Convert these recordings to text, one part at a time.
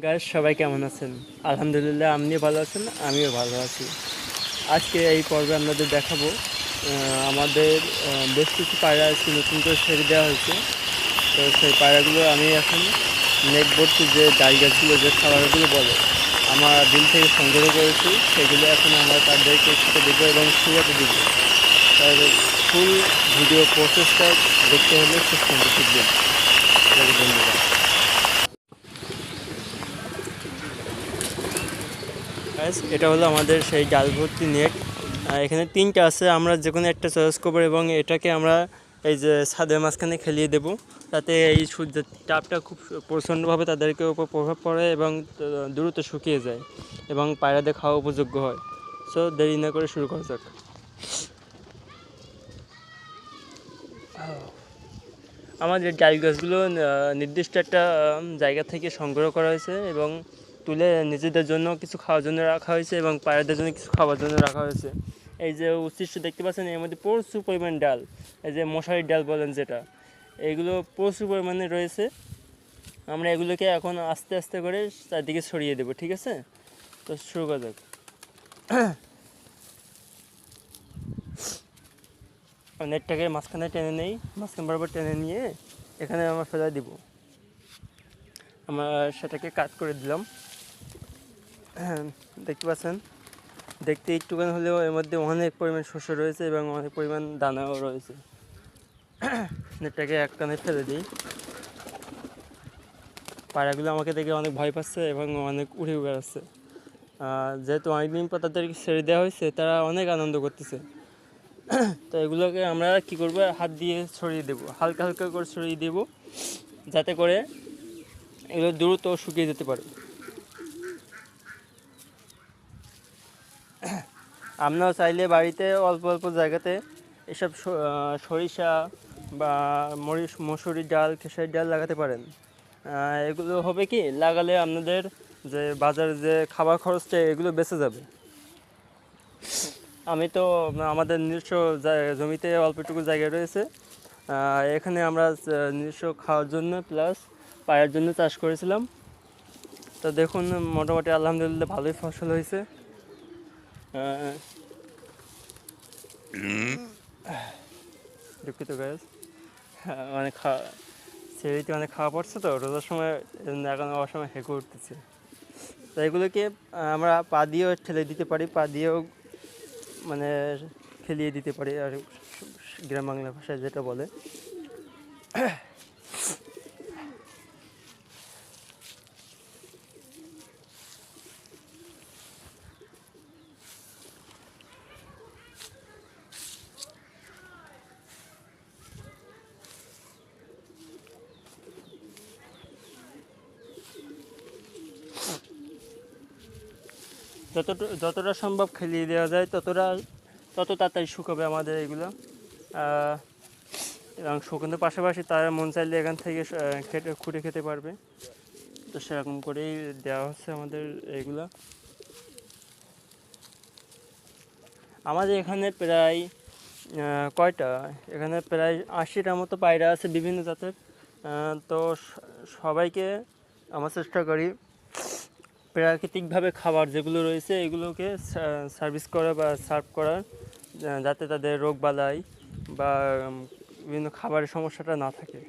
Guys সবাই কেমন আছেন? আলহামদুলিল্লাহ, আপনি ভালো আছেন, আমিও ভালো আছি। আজকে এই পর্বে আপনাদের দেখাবো আমাদের বেশ কিছু পায়রা আজকে নতুন করে ছেড়ে দেওয়া হয়েছে। তো সেই পায়রাগুলো আমি এখন নেট ভর্তি যে ডাল গাছগুলো যে খাবারগুলো বলে আমার বিল থেকে সংগ্রহ করেছি, সেগুলো এখন আমরা তাদেরকে খেতে দেবো এবং শুয়াতে দেবো। তার ফুল ভিডিও প্রসেসটা দেখতে হলে শেষ পর্যন্ত শিখবেন। ধন্যবাদ। এটা হলো আমাদের সেই জাল ভর্তি নেট। এখানে তিনটা আছে, আমরা যে কোনো একটা চয়েস করবো এবং এটাকে আমরা এই যে ছাদের মাঝখানে খেলিয়ে দেব, তাতে এই সূর্যের তাপটা খুব প্রচণ্ডভাবে তাদেরকে উপর প্রভাব পড়ে এবং দ্রুত শুকিয়ে যায় এবং পায়রাদের খাওয়া উপযোগ্য হয়। সো দেরি না করে শুরু করা যাক। আমাদের ডাল গাছগুলো নির্দিষ্ট একটা জায়গা থেকে সংগ্রহ করা হয়েছে এবং তুলে নিজেদের জন্য কিছু খাওয়ার জন্য রাখা হয়েছে এবং পায়রাদের জন্য কিছু খাওয়ার জন্য রাখা হয়েছে। এই যে উচ্ছিষ্ট দেখতে পাচ্ছেন, এর মধ্যে প্রচুর পরিমাণ ডাল, এই যে মশারির ডাল বলেন যেটা, এইগুলো প্রচুর পরিমাণে রয়েছে। আমরা এগুলোকে এখন আস্তে আস্তে করে চারদিকে ছড়িয়ে দেবো, ঠিক আছে? তো শুরু করা যাক। নেটটাকে মাঝখানে টেনে নেই, মাঝখান বরাবর টেনে নিয়ে এখানে আমরা ফেলে দিব। আমরা সেটাকে কাট করে দিলাম। দেখতে পাচ্ছেন, দেখতে একটুখানি হলেও এর মধ্যে অনেক পরিমাণ শস্য রয়েছে এবং অনেক পরিমাণ দানাও রয়েছে। নেটটাকে এক কানে ফেলে দিই। পায়রাগুলো আমাকে দেখে অনেক ভয় পাচ্ছে এবং অনেক উড়ে বেড়াচ্ছে। যেহেতু অনেকদিন পর তাদেরকে ছেড়ে দেওয়া হয়েছে, তারা অনেক আনন্দ করতেছে। তো এগুলোকে আমরা কী করবো, হাত দিয়ে ছড়িয়ে দেবো, হালকা হালকা করে ছড়িয়ে দেবো, যাতে করে এগুলো দ্রুত শুকিয়ে যেতে পারে। আপনারাও চাইলে বাড়িতে অল্প অল্প জায়গাতে এসব সরিষা বা মসুরির ডাল, খেসারির ডাল লাগাতে পারেন। এগুলো হবে কি, লাগালে আপনাদের যে বাজারে যে খাবার খরচটা, এগুলো বেঁচে যাবে। আমি তো আমাদের নিজস্ব জমিতে অল্পটুকু জায়গা রয়েছে, এখানে আমরা নিজস্ব খাওয়ার জন্য প্লাস পায়ের জন্য চাষ করেছিলাম। তো দেখুন, মোটামুটি আলহামদুলিল্লাহ ভালোই ফসল হয়েছে। দুঃখিত গাছ, অনেক সেরিতে অনেক খাওয়া পড়ছে তো রোজার সময়, এখন অসময় হেঁকে উঠতেছে। তো এগুলোকে আমরা পা দিয়েও ঠেলে দিতে পারি, পা দিয়েও মানে খেলিয়ে দিতে পারি, আর গ্রাম বাংলা ভাষায় যেটা বলে। যতটা সম্ভব খেলিয়ে দেওয়া যায় তত তাড়াতাড়ি শুকাবে আমাদের এগুলো। এবং শুকনোর পাশাপাশি তারা মন চাইলে এখান থেকে খুঁটে খেতে পারবে। তো সেরকম করেই দেওয়া হচ্ছে আমাদের এইগুলা। আমাদের এখানে প্রায় কয়টা, এখানে প্রায় 80টার মতো পায়রা আছে বিভিন্ন জাতের। তো সবাইকে আমার চেষ্টা করি প্রাকৃতিকভাবে খাবার যেগুলো রয়েছে এগুলোকে সার্ভিস করা বা সার্ভ করার, যাতে তাদের রোগ বালাই বা বিভিন্ন খাবারের সমস্যাটা না থাকে।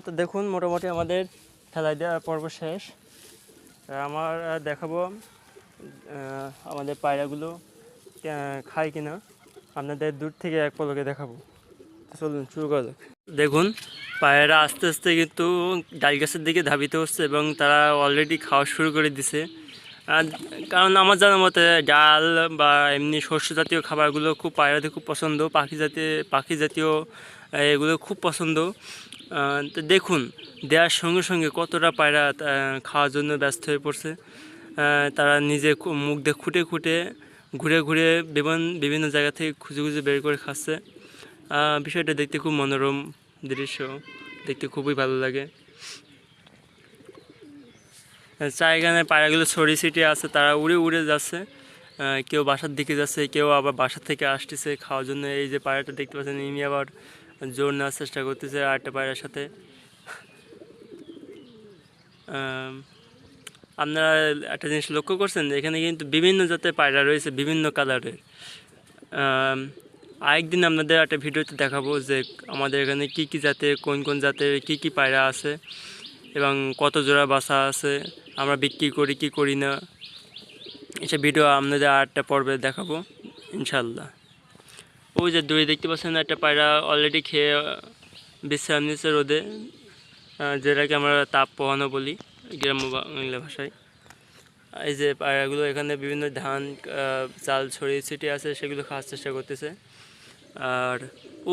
তো দেখুন, মোটামুটি আমাদের খেলায় দেওয়া পর্ব শেষ। আমার দেখাবো আমাদের পায়রাগুলো খায় কিনা, আপনাদের দূর থেকে এক পলকে দেখাবো। চলুন শুরু করা যাক। দেখুন, পায়রা আস্তে আস্তে কিন্তু ডাল গাছের দিকে ধাবিত হচ্ছে এবং তারা অলরেডি খাওয়া শুরু করে দিছে। কারণ আমার জানার মতে ডাল বা এমনি শস্য জাতীয় খাবারগুলো খুব পায়রাদের খুব পছন্দ, পাখি জাতীয় এগুলো খুব পছন্দ। তো দেখুন, দেওয়ার সঙ্গে সঙ্গে কতটা পায়রা খাওয়ার জন্য ব্যস্ত হয়ে পড়ছে। তারা নিজে মুখ দিয়ে খুঁটে খুঁটে ঘুরে ঘুরে বিভিন্ন জায়গা থেকে খুঁজে খুঁজে বের করে খাচ্ছে। বিষয়টা দেখতে খুব মনোরম দৃশ্য, দেখতে খুবই ভালো লাগে। চারিখানে পায়রাগুলো ছড়িয়ে ছিটিয়ে আছে, তারা উড়ে উড়ে যাচ্ছে, কেউ বাসার দিকে যাচ্ছে, কেউ আবার বাসা থেকে আসতেছে খাওয়ার জন্য। এই যে পায়রাটা দেখতে পাচ্ছেন, ইনি আবার জোর নেওয়ার চেষ্টা করতেছে আরেকটা পায়রার সাথে। আম, আপনারা একটা জিনিস লক্ষ্য করছেন যে এখানে কিন্তু বিভিন্ন জাতের পায়রা রয়েছে, বিভিন্ন কালারের। আরেকদিন আপনাদের একটা ভিডিওতে দেখাবো যে আমাদের এখানে কি কি জাতের, কোন কোন জাতের কি কি পায়রা আছে এবং কত জোড়া বাসা আছে, আমরা বিক্রি করি কি করি না, এসব ভিডিও আপনাদের আরেকটা পর্বে দেখাবো ইনশাল্লাহ। ওই যে দূরে দেখতে পাচ্ছেন একটা পায়রা অলরেডি খেয়ে বিশ্রাম নিচ্ছে রোদে, যেটাকে আমরা তাপ পোহানো বলি গ্রাম্য বাংলা ভাষায়। এই যে পায়রাগুলো এখানে বিভিন্ন ধান চাল ছড়িয়ে ছিটিয়ে আছে, সেগুলো খাওয়ার চেষ্টা করতেছে। আর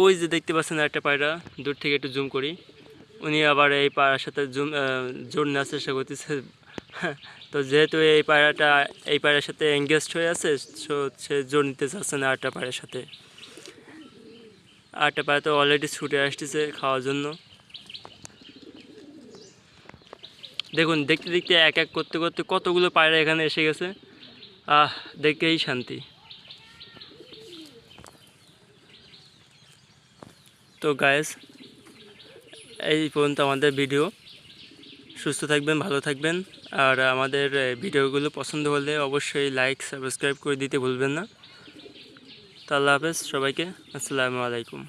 ওই যে দেখতে পাচ্ছেন একটা পায়রা, দূর থেকে একটু জুম করি, উনি আবার এই পায়রার সাথে জোর নেওয়ার চেষ্টা করতেছে। তো যেহেতু এই পায়রার সাথে এঙ্গেজড হয়ে আছে, সে জোর নিতে চাচ্ছে না আরেকটা পায়রার সাথে। আরেকটা পায়রা তো অলরেডি ছুটে আসতেছে খাওয়ার জন্য। দেখুন, দেখতে দেখতে এক এক করতে করতে কতগুলো পায়রা এখানে এসে গেছে। দেখেই শান্তি। তো গাইস, এই পর্যন্ত আমাদের ভিডিও। সুস্থ থাকবেন, ভালো থাকবেন, আর আমাদের ভিডিওগুলো পছন্দ হলে অবশ্যই লাইক সাবস্ক্রাইব করে দিতে ভুলবেন না। তো আল্লাহ হাফেজ সবাইকে, আসসালামু আলাইকুম।